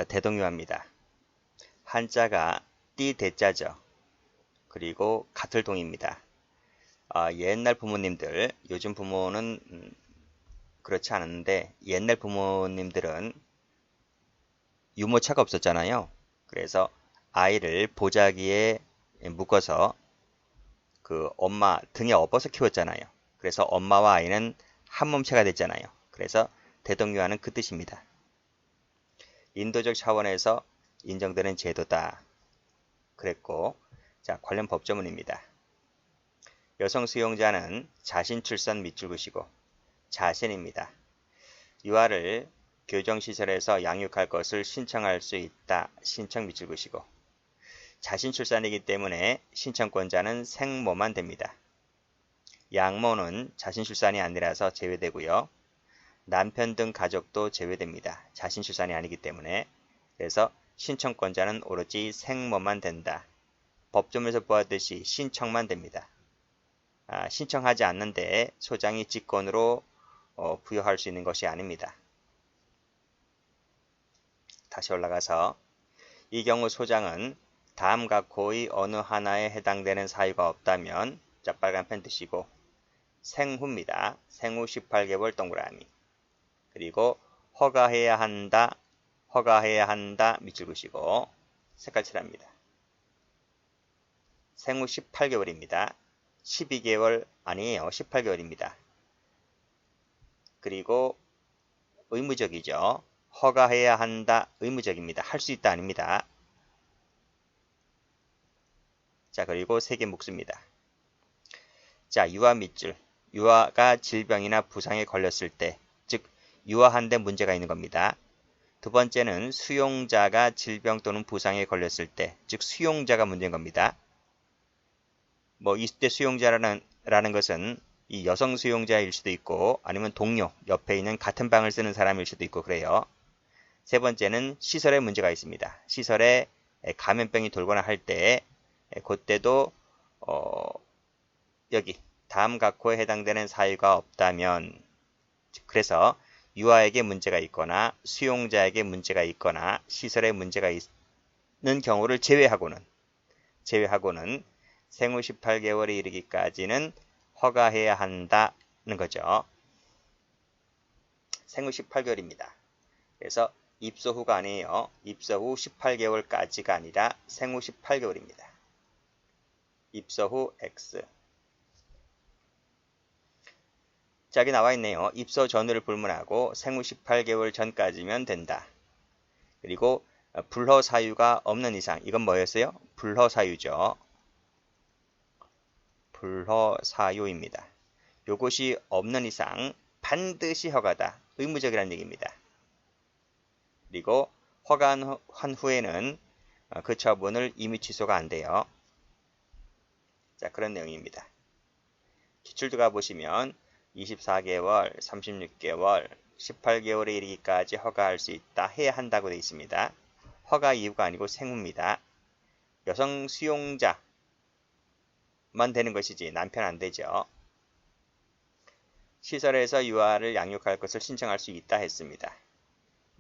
자, 대동유아입니다. 한자가 띠 대자죠. 그리고 같을 동입니다. 옛날 부모님들, 요즘 부모는 그렇지 않은데 옛날 부모님들은 유모차가 없었잖아요. 그래서 아이를 보자기에 묶어서 그 엄마 등에 업어서 키웠잖아요. 그래서 엄마와 아이는 한 몸체가 됐잖아요. 그래서 대동유아는 그 뜻입니다. 인도적 차원에서 인정되는 제도다 그랬고, 자, 관련 법조문입니다. 여성 수용자는 자신 출산 밑줄 그시고 자신입니다. 유아를 교정시설에서 양육할 것을 신청할 수 있다. 신청 밑줄 그시고 자신 출산이기 때문에 신청권자는 생모만 됩니다. 양모는 자신 출산이 아니라서 제외되고요. 남편 등 가족도 제외됩니다. 자신 출산이 아니기 때문에. 그래서 신청권자는 오로지 생모만 된다. 법조문에서 보았듯이 신청만 됩니다. 신청하지 않는데 소장이 직권으로 부여할 수 있는 것이 아닙니다. 다시 올라가서 이 경우 소장은 다음 각호의 어느 하나에 해당되는 사유가 없다면, 자, 빨간펜 드시고 생후입니다. 생후 18개월 동그라미. 그리고 허가해야 한다 밑줄 그시고 색깔 칠합니다. 생후 18개월입니다. 12개월 아니에요. 18개월입니다. 그리고 의무적이죠. 허가해야 한다 의무적입니다. 할 수 있다 아닙니다. 자, 그리고 3개 묶습니다. 자, 유아 밑줄. 유아가 질병이나 부상에 걸렸을 때, 즉 유아한데 문제가 있는 겁니다. 두 번째는 수용자가 질병 또는 부상에 걸렸을 때, 즉 수용자가 문제인 겁니다. 뭐 20대 수용자라는 것은 이 여성 수용자일 수도 있고 아니면 동료, 옆에 있는 같은 방을 쓰는 사람일 수도 있고 그래요. 세 번째는 시설에 문제가 있습니다. 시설에 감염병이 돌거나 할 때 그때도 여기 다음 각호에 해당되는 사유가 없다면, 그래서 유아에게 문제가 있거나 수용자에게 문제가 있거나 시설에 문제가 있는 경우를 제외하고는 생후 18개월에 이르기까지는 허가해야 한다는 거죠. 생후 18개월입니다. 그래서 입소 후가 아니에요. 입소 후 18개월까지가 아니라 생후 18개월입니다. 입소 후 X. 자, 여기 나와 있네요. 입소 전후를 불문하고 생후 18개월 전까지면 된다. 그리고 불허 사유가 없는 이상, 이건 뭐였어요? 불허 사유죠. 불허 사유입니다. 요것이 없는 이상 반드시 허가다. 의무적이라는 얘기입니다. 그리고 허가한 후에는 그 처분을 임의 취소가 안 돼요. 자, 그런 내용입니다. 기출도 가보시면 24개월, 36개월, 18개월에 이르기까지 허가할 수 있다. 해야 한다고 되어 있습니다. 허가 이유가 아니고 생후입니다. 여성 수용자만 되는 것이지 남편 안 되죠. 시설에서 유아를 양육할 것을 신청할 수 있다 했습니다.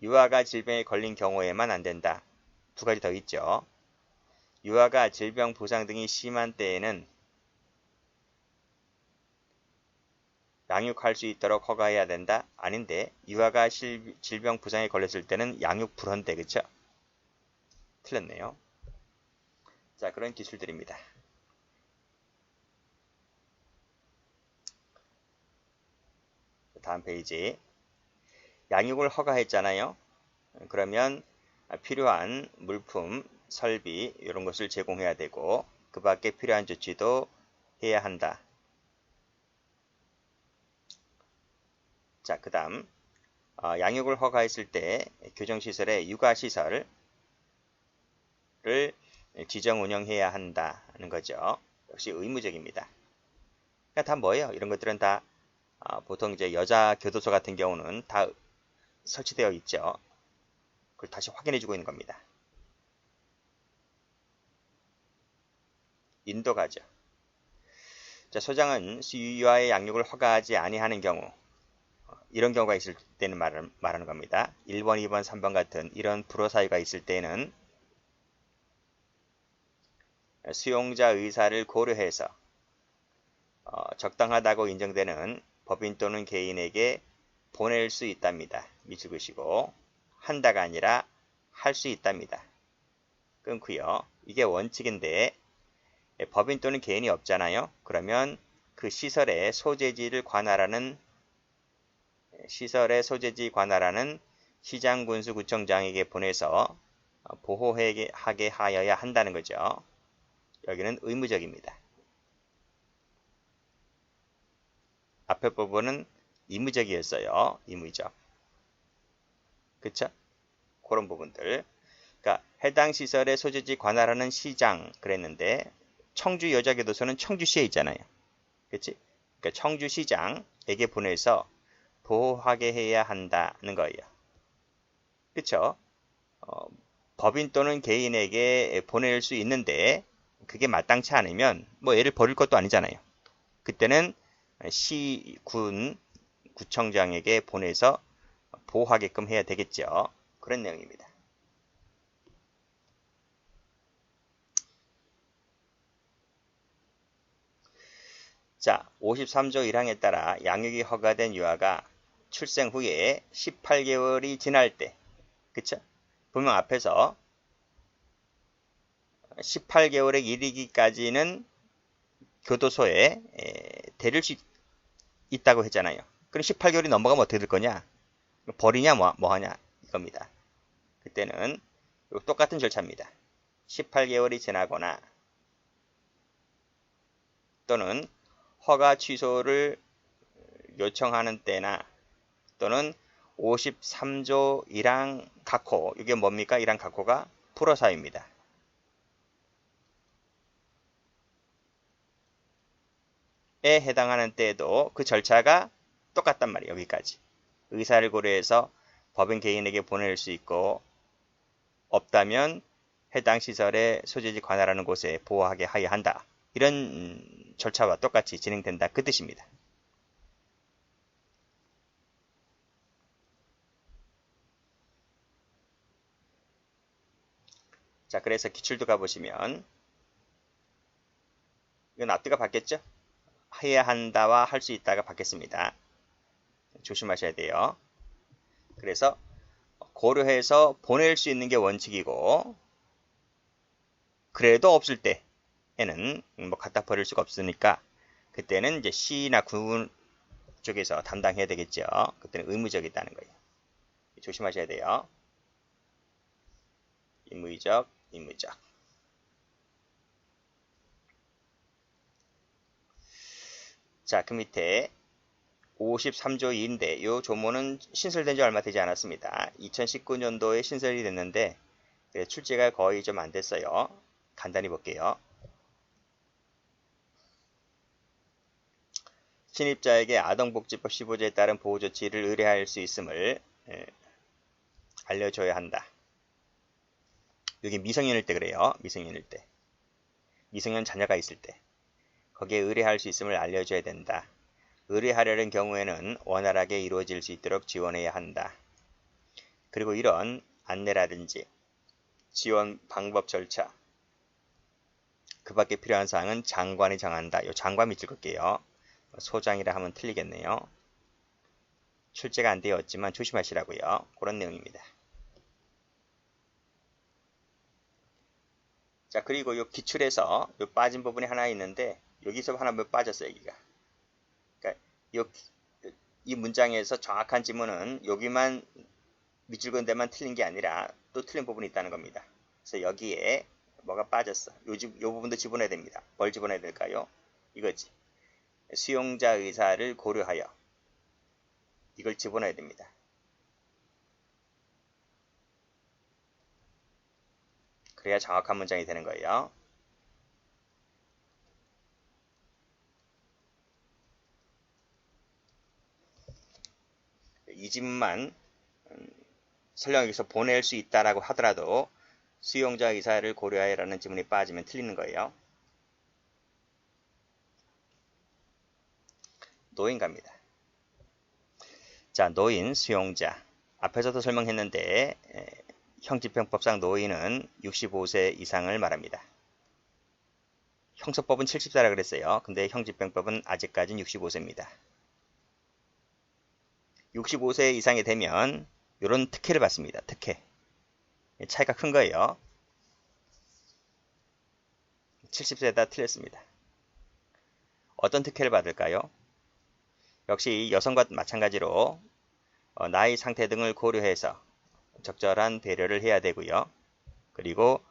유아가 질병에 걸린 경우에만 안 된다. 두 가지 더 있죠. 유아가 질병, 부상 등이 심한 때에는 양육할 수 있도록 허가해야 된다? 아닌데 유아가 질병, 부상에 걸렸을 때는 양육 불허인데, 그쵸? 틀렸네요. 자, 그런 기술들입니다. 다음 페이지. 양육을 허가했잖아요. 그러면 필요한 물품, 설비 이런 것을 제공해야 되고 그 밖에 필요한 조치도 해야 한다. 자, 그 다음 양육을 허가했을 때 교정시설의 육아시설을 지정 운영해야 한다는 거죠. 역시 의무적입니다. 그러니까 다 뭐예요? 이런 것들은 다 보통 이제 여자 교도소 같은 경우는 다 설치되어 있죠. 그걸 다시 확인해주고 있는 겁니다. 인도가죠. 자, 소장은 유아의 양육을 허가하지 아니하는 경우, 이런 경우가 있을 때는 말하는 겁니다. 1번, 2번, 3번 같은 이런 불허 사유가 있을 때는 수용자 의사를 고려해서 적당하다고 인정되는 법인 또는 개인에게 보낼 수 있답니다. 밑줄 그시고 한다가 아니라 할 수 있답니다. 끊고요. 이게 원칙인데 법인 또는 개인이 없잖아요. 그러면 그 시설의 소재지를 관할하는 시장군수구청장에게 보내서 보호하게 하여야 한다는 거죠. 여기는 의무적입니다. 앞에 부분은 의무적이었어요. 의무적. 그쵸? 그런 부분들. 그러니까 해당 시설의 소재지 관할하는 시장 그랬는데 청주 여자교도소는 청주시에 있잖아요. 그치? 그러니까 청주시장에게 보내서 보호하게 해야 한다는 거예요. 그쵸? 법인 또는 개인에게 보낼 수 있는데 그게 마땅치 않으면 뭐 애를 버릴 것도 아니잖아요. 그때는 시군 구청장에게 보내서 보호하게끔 해야 되겠죠. 그런 내용입니다. 자, 53조 1항에 따라 양육이 허가된 유아가 출생 후에 18개월이 지날 때, 그쵸? 분명 앞에서 18개월에 이르기까지는 교도소에 데릴 수 있다고 했잖아요. 그럼 18개월이 넘어가면 어떻게 될 거냐? 버리냐 뭐 하냐 이겁니다. 그때는 똑같은 절차입니다. 18개월이 지나거나 또는 허가 취소를 요청하는 때나 또는 53조 1항 각호, 이게 뭡니까? 1항 각호가 불허사유입니다. 에 해당하는 때에도 그 절차가 똑같단 말이에요. 여기까지. 의사를 고려해서 법인 개인에게 보낼 수 있고 없다면 해당 시설의 소재지 관할하는 곳에 보호하게 하여야 한다. 이런 절차와 똑같이 진행된다. 그 뜻입니다. 자, 그래서 기출도 가보시면 이건 앞뒤가 바뀌었죠? 해야 한다와 할 수 있다가 바뀌었습니다. 조심하셔야 돼요. 그래서 고려해서 보낼 수 있는 게 원칙이고 그래도 없을 때에는 뭐 갖다 버릴 수가 없으니까 그때는 이제 시나 군 쪽에서 담당해야 되겠죠. 그때는 의무적이다는 거예요. 조심하셔야 돼요. 의무적. 자, 그 밑에 53조 2인데 이 조문은 신설된 지 얼마 되지 않았습니다. 2019년도에 신설이 됐는데 출제가 거의 좀 안 됐어요. 간단히 볼게요. 신입자에게 아동복지법 15조에 따른 보호조치를 의뢰할 수 있음을 알려줘야 한다. 여기 미성년일 때 그래요. 미성년일 때. 미성년 자녀가 있을 때. 거기에 의뢰할 수 있음을 알려줘야 된다. 의뢰하려는 경우에는 원활하게 이루어질 수 있도록 지원해야 한다. 그리고 이런 안내라든지 지원 방법 절차 그 밖에 필요한 사항은 장관이 정한다. 요 장관 밑줄 끌게요. 소장이라 하면 틀리겠네요. 출제가 안 되었지만 조심하시라고요. 그런 내용입니다. 자, 그리고 요 기출에서 요 빠진 부분이 하나 있는데 여기서 하나 빠졌어요. 여기가. 그러니까 이 문장에서 정확한 지문은 여기만 밑줄 그은 데만 틀린 게 아니라 또 틀린 부분이 있다는 겁니다. 그래서 여기에 뭐가 빠졌어. 요 부분도 집어넣어야 됩니다. 뭘 집어넣어야 될까요? 이거지. 수용자 의사를 고려하여 이걸 집어넣어야 됩니다. 그래야 정확한 문장이 되는 거예요. 이 지문만 설령에서 보낼 수 있다라고 하더라도 수용자 의사를 고려하여라는 지문이 빠지면 틀리는 거예요. 노인갑니다. 자, 노인, 수용자. 앞에서도 설명했는데 형집행법상 노인은 65세 이상을 말합니다. 형소법은 70세라 그랬어요. 근데 형집행법은 아직까지는 65세입니다. 65세 이상이 되면 이런 특혜를 받습니다. 특혜. 차이가 큰 거예요. 70세다 틀렸습니다. 어떤 특혜를 받을까요? 역시 여성과 마찬가지로 나이 상태 등을 고려해서 적절한 배려를 해야 되고요. 그리고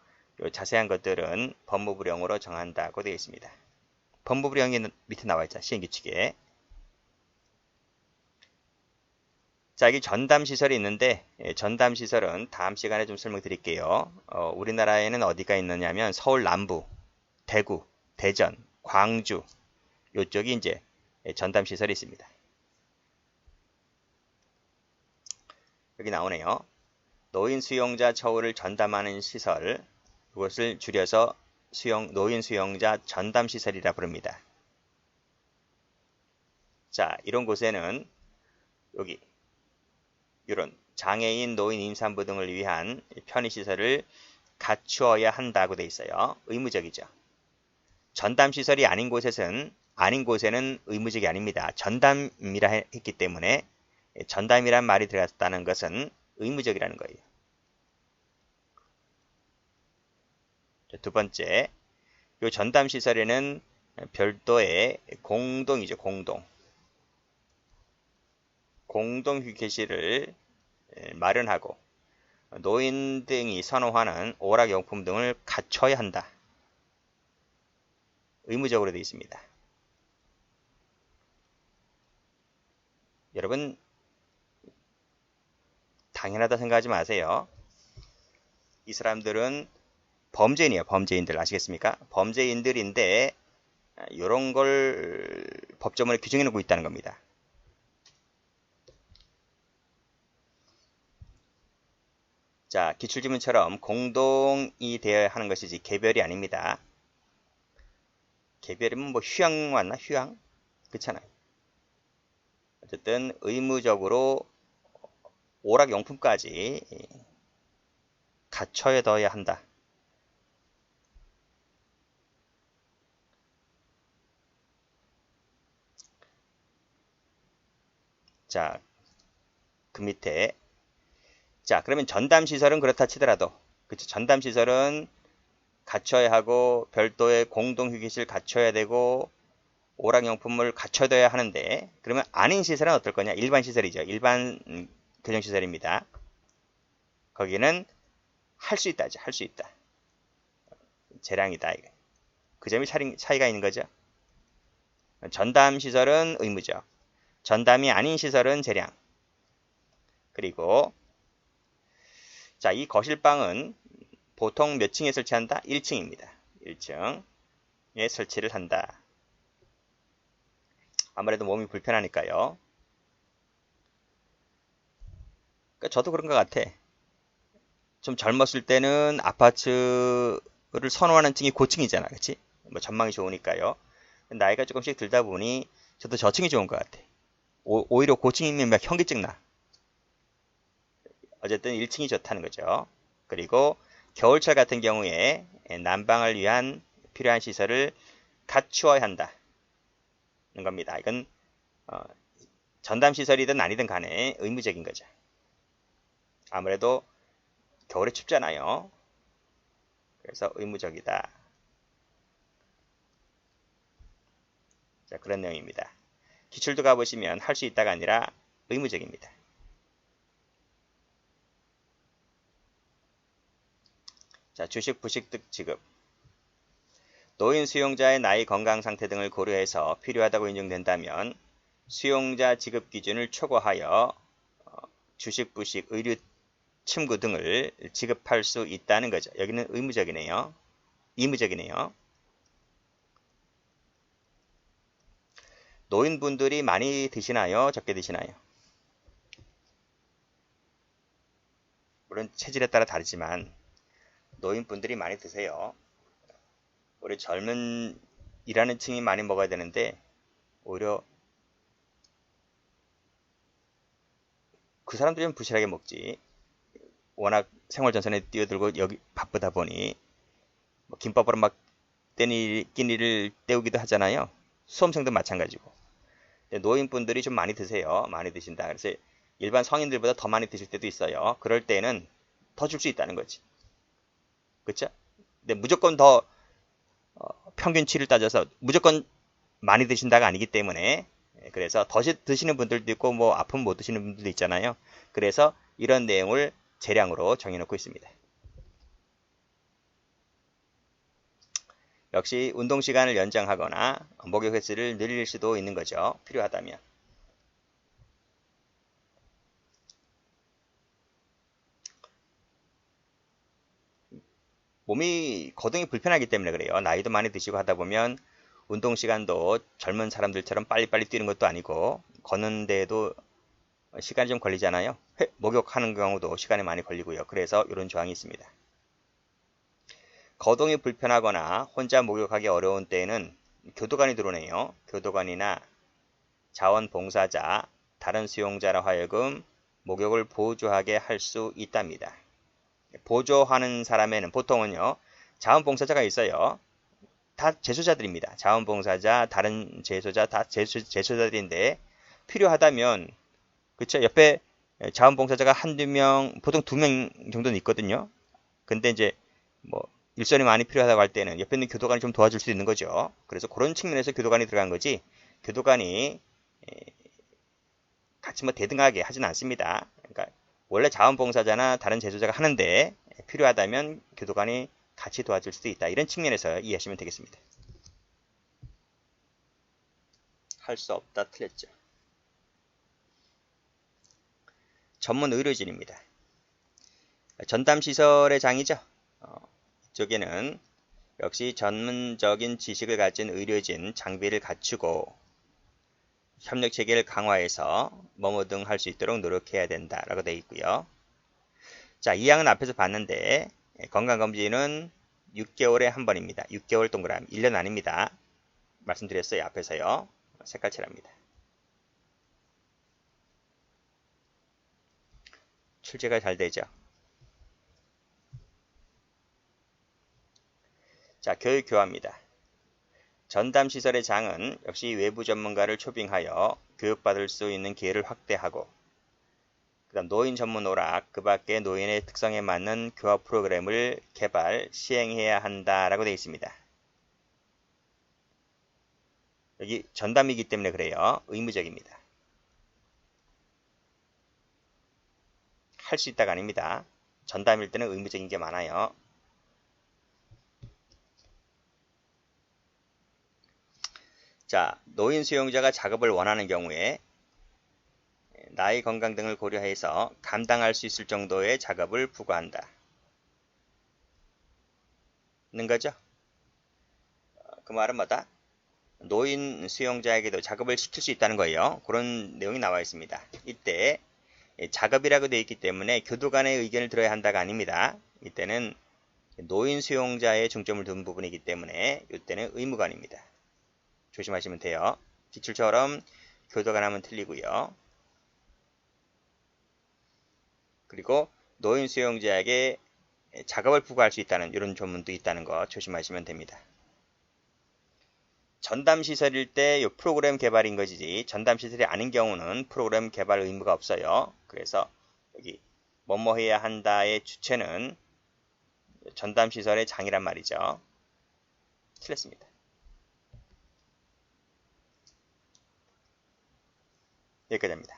자세한 것들은 법무부령으로 정한다고 되어 있습니다. 법무부령이 밑에 나와 있죠. 시행규칙에. 자, 여기 전담시설이 있는데 전담시설은 다음 시간에 좀 설명드릴게요. 우리나라에는 어디가 있느냐면 서울 남부, 대구, 대전, 광주 이쪽이 이제 전담시설이 있습니다. 여기 나오네요. 노인 수용자 처우를 전담하는 시설, 이것을 줄여서 노인 수용자 전담시설이라 부릅니다. 자, 이런 곳에는 여기 이런 장애인, 노인, 임산부 등을 위한 편의시설을 갖추어야 한다고 돼 있어요. 의무적이죠. 전담시설이 아닌 곳에는 의무적이 아닙니다. 전담이라 했기 때문에 전담이란 말이 들어갔다는 것은 의무적이라는 거예요. 두 번째, 이 전담시설에는 별도의 공동이죠. 공동휴게실을 마련하고 노인 등이 선호하는 오락용품 등을 갖춰야 한다. 의무적으로 되어 있습니다. 여러분 당연하다 생각하지 마세요. 이 사람들은 범죄인이에요. 범죄인들 아시겠습니까? 범죄인들인데 이런 걸 법조문에 규정해 놓고 있다는 겁니다. 자, 기출지문처럼 공동이 되어야 하는 것이지 개별이 아닙니다. 개별이면 뭐 휴양 맞나? 휴양? 그렇잖아요. 어쨌든 의무적으로 오락용품까지 갖춰둬야 한다. 자, 그 밑에 자, 그러면 전담시설은 그렇다 치더라도 그치? 전담시설은 갖춰야 하고 별도의 공동휴게실 갖춰야 되고 오락용품을 갖춰둬야 하는데 그러면 아닌 시설은 어떨 거냐? 일반 시설이죠. 일반 교정시설입니다. 거기는 할 수 있다죠. 할 수 있다. 재량이다. 그 점이 차이가 있는 거죠. 전담시설은 의무적. 전담이 아닌 시설은 재량. 그리고 자, 이 거실방은 보통 몇 층에 설치한다? 1층입니다. 1층에 설치를 한다. 아무래도 몸이 불편하니까요. 그러니까 저도 그런 것 같아. 좀 젊었을 때는 아파트를 선호하는 층이 고층이잖아. 그치? 뭐 전망이 좋으니까요. 나이가 조금씩 들다 보니 저도 저층이 좋은 것 같아. 오히려 고층이면 막 현기증 나. 어쨌든 1층이 좋다는 거죠. 그리고 겨울철 같은 경우에 난방을 위한 필요한 시설을 갖추어야 한다는 겁니다. 이건 전담시설이든 아니든 간에 의무적인 거죠. 아무래도 겨울에 춥잖아요. 그래서 의무적이다. 자, 그런 내용입니다. 기출도 가보시면 할 수 있다가 아니라 의무적입니다. 자, 주식, 부식 등 지급. 노인 수용자의 나이, 건강 상태 등을 고려해서 필요하다고 인정된다면 수용자 지급 기준을 초과하여 주식, 부식, 의류, 침구 등을 지급할 수 있다는 거죠. 여기는 의무적이네요. 의무적이네요. 노인분들이 많이 드시나요? 적게 드시나요? 물론 체질에 따라 다르지만 노인분들이 많이 드세요. 우리 젊은 일하는 층이 많이 먹어야 되는데 오히려 그 사람들은 부실하게 먹지. 워낙 생활전선에 뛰어들고 여기 바쁘다 보니 뭐 김밥으로 막 끼니를 때우기도 하잖아요. 수험생도 마찬가지고. 근데 노인분들이 좀 많이 드세요. 많이 드신다. 그래서 일반 성인들보다 더 많이 드실 때도 있어요. 그럴 때는 더 줄 수 있다는 거지. 그쵸? 근데 무조건 더 평균치를 따져서 무조건 많이 드신다가 아니기 때문에 그래서 더 드시는 분들도 있고 뭐 아프면 못 드시는 분들도 있잖아요. 그래서 이런 내용을 재량으로 정해놓고 있습니다. 역시 운동 시간을 연장하거나 목욕 횟수를 늘릴 수도 있는 거죠. 필요하다면. 몸이 거동이 불편하기 때문에 그래요. 나이도 많이 드시고 하다 보면 운동 시간도 젊은 사람들처럼 빨리빨리 뛰는 것도 아니고 걷는 데에도 시간이 좀 걸리잖아요. 목욕하는 경우도 시간이 많이 걸리고요. 그래서 이런 조항이 있습니다. 거동이 불편하거나 혼자 목욕하기 어려운 때에는 교도관이 들어오네요. 교도관이나 자원봉사자, 다른 수용자라 하여금 목욕을 보조하게 할 수 있답니다. 보조하는 사람에는 보통은요, 자원봉사자가 있어요. 다 제소자들입니다. 자원봉사자, 다른 제소자, 다 제소자들인데 필요하다면 그쵸? 옆에 자원봉사자가 한두 명, 보통 2명 정도는 있거든요. 근데 이제 뭐 일손이 많이 필요하다고 할 때는 옆에 있는 교도관이 좀 도와줄 수 있는 거죠. 그래서 그런 측면에서 교도관이 들어간 거지 교도관이 같이 뭐 대등하게 하진 않습니다. 그러니까 원래 자원봉사자나 다른 제소자가 하는데 필요하다면 교도관이 같이 도와줄 수도 있다. 이런 측면에서 이해하시면 되겠습니다. 할 수 없다 틀렸죠. 전문 의료진입니다. 전담시설의 장이죠. 이쪽에는 역시 전문적인 지식을 가진 의료진, 장비를 갖추고 협력체계를 강화해서 뭐뭐 등 할 수 있도록 노력해야 된다라고 되어 있고요. 자, 이 항은 앞에서 봤는데 건강검진은 6개월에 한 번입니다. 6개월 동그라미, 1년 아닙니다. 말씀드렸어요. 앞에서요. 색깔칠합니다. 출제가 잘 되죠. 자, 교육교화입니다. 전담시설의 장은 역시 외부 전문가를 초빙하여 교육받을 수 있는 기회를 확대하고 그다음 노인 전문 오락, 그 밖에 노인의 특성에 맞는 교화 프로그램을 개발, 시행해야 한다라고 되어 있습니다. 여기 전담이기 때문에 그래요. 의무적입니다. 할 수 있다가 아닙니다. 전담일 때는 의무적인 게 많아요. 자, 노인 수용자가 작업을 원하는 경우에 나이 건강 등을 고려해서 감당할 수 있을 정도의 작업을 부과한다. 는 거죠. 그 말은 뭐다? 노인 수용자에게도 작업을 시킬 수 있다는 거예요. 그런 내용이 나와 있습니다. 이때 작업이라고 되어 있기 때문에 교도관의 의견을 들어야 한다가 아닙니다. 이때는 노인 수용자에 중점을 둔 부분이기 때문에 이때는 의무관입니다. 조심하시면 돼요. 기출처럼 교도관 하면 틀리고요. 그리고 노인 수용자에게 작업을 부과할 수 있다는 이런 조문도 있다는 거 조심하시면 됩니다. 전담시설일 때 이 프로그램 개발인 것이지 전담시설이 아닌 경우는 프로그램 개발 의무가 없어요. 그래서 여기 뭐뭐 해야 한다의 주체는 전담시설의 장이란 말이죠. 틀렸습니다. 여기까지 합니다.